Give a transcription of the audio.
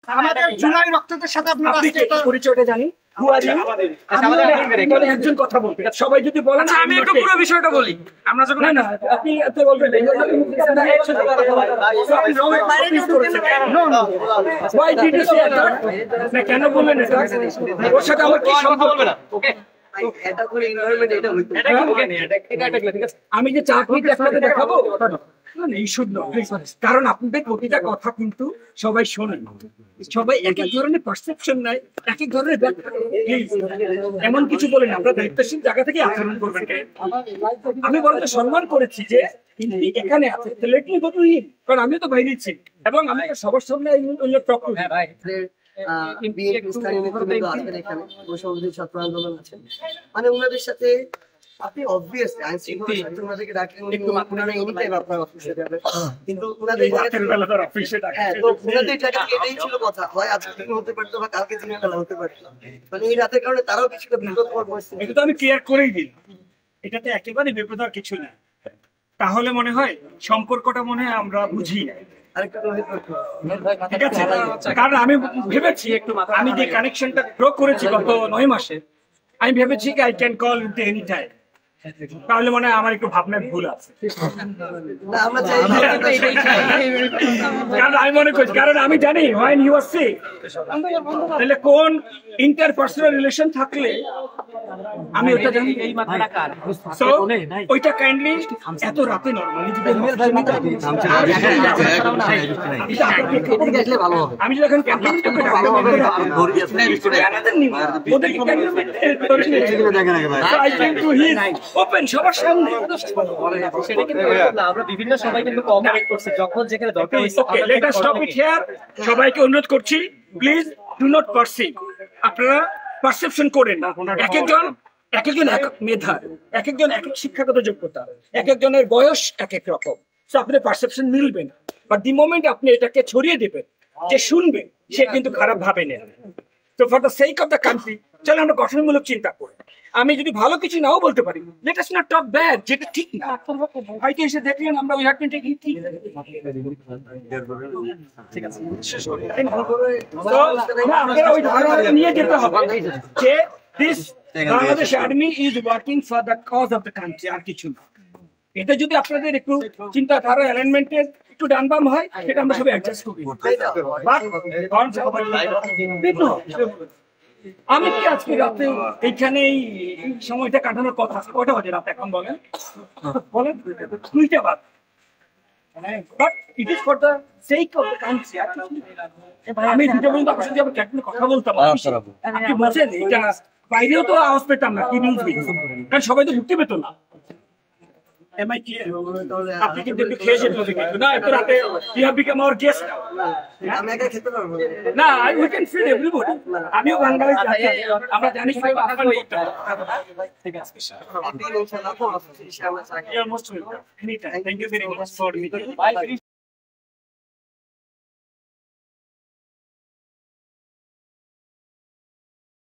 আমাদের জুলাই রক্তদের সাথে আপনারা পরিচয়টা জানি। একজন কথা বলবে, সবাই যদি বলেন আমি একটু পুরো বিষয়টা বলি। আমরা যখন আপনি এত বলবেন কেন বললেন ওর সাথে আমার কি সম্পর্ক? আমি যে চাকরিটা আপনাদের দেখাবো কারণ আপনাদের প্রতিটা কথা কিন্তু সবাই শোনেন, সবাই এক এক ধরনের পারসেপশন নাই, এক এক ধরনের ব্যাখ্যা। এমন কিছু বলেন আপনারা দায়িত্বশীল জায়গা থেকে আচরণ করবেন। আমি বরং সম্মান করেছি যে এখানে আছে, কারণ আমিও তো বাইরে ছি এবং আমি সবার সামনে ছাত্র আন্দোলন আছে, মানে ওনাদের সাথে আপনি অবভিয়াসলি আইন শৃঙ্খলা ওনাদেরকে ডাকলেন, ওনারা এনি টাইম আপনার অফিসে যাবে, কিন্তু ওনাদের জায়গা থেকে এটাই ছিল কথা, হয় আজকে দিন হতে পারতো বা কালকে দিনের বেলা হতে পারতো, মানে এই রাতের কারণে তারাও কিছুটা বিপদকর পরিস্থিতি। এটা তো আমি ক্লিয়ার করেই দিই, এটাতে একেবারে বিপদের কিছু না। তাহলে মনে হয় সম্পর্কটা মনে হয় আমরা বুঝি না। ঠিক আছে, কারণ আমি ভেবেছি আমি যে কানেকশনটা গ্রো করেছি গত 9 মাসে, আমি ভেবেছি I can call into any time. তাহলে মনে হয় আমার একটু ভাবনার ভুল আছে। কারণ আমি মনে করছি, কারণ আমি জানি when you are sick, তাহলে কোন ইন্টারপার্সোনাল রিলেশন থাকলে আমি ওটা জানি। সো ওইটা কাইন্ডলি এত রাতে নরমালি আমি যখন ওপেন সবার সামনে আমরা বিভিন্ন সবাই কিন্তু কোঅপারেট করছি যখন যেখানে দরকার হইছে। Okay, let us stop it here. সবাইকে অনুরোধ করছি, প্লিজ ডু নট পারসিভ। আপনারা পারসেপশন করেন না। এক একজন এক মেধা, এক একজন এক এক শিক্ষাগত যোগ্যতা, এক একজনের বয়স এক এক রকম। সো আপনাদের পারসেপশন মিলবে না, বাট দি মোমেন্ট আপনি এটাকে ছড়িয়ে দেবেন, যে শুনবে সে কিন্তু খারাপ ভাবে নেন। তো for the sake of the country, চলো আমরা গঠনমূলক চিন্তা করি। আমি যদি ভালো কিছু নাও বলতে পারি, let us not talk bad, যেটা ঠিক না। হয়তো এসে দেখলেন আমরা we have to take it, ঠিক আছে। আপনারা ওই ধারণা নিয়ে যেতে হবে যে this Bangladesh army is working for the cause of the country, আর কিছু না। এটা যদি আপনাদের একটু চিন্তাধারা অ্যালাইনমেন্টের একটু ডানবাম হয়, সেটা আমরা সবাই অ্যাডজাস্ট করি। আমি কি আজকে রাতে এইখানে এই সময়টা কাটানোর কথা আছে? কয়টা বাজে রাতে এখন বলেন? বলেন 2টা বাজে। But it is for the sake of the country. আমি 2টা পর্যন্ত আপনার সাথে আবার কথা বলতাম, আপনি বলছেন এটা বাইরেও তো আওয়াজ পেতাম না, কি নিউজ কারণ সবাই তো ঢুকতে পেত না। আপনি কিন্তু একটু খেয়ে যেতে হবে কিন্তু না, এত রাতে you have become our guest now. আমি একা খেতে পারবো না, we can feed everybody. আমিও বাঙালি জাতি, আমরা জানি সবাই আহ্বান করতে হবে। ঠিক আছে, আপনি ইনশাআল্লাহ you are most welcome anytime. Thank you very much for meeting.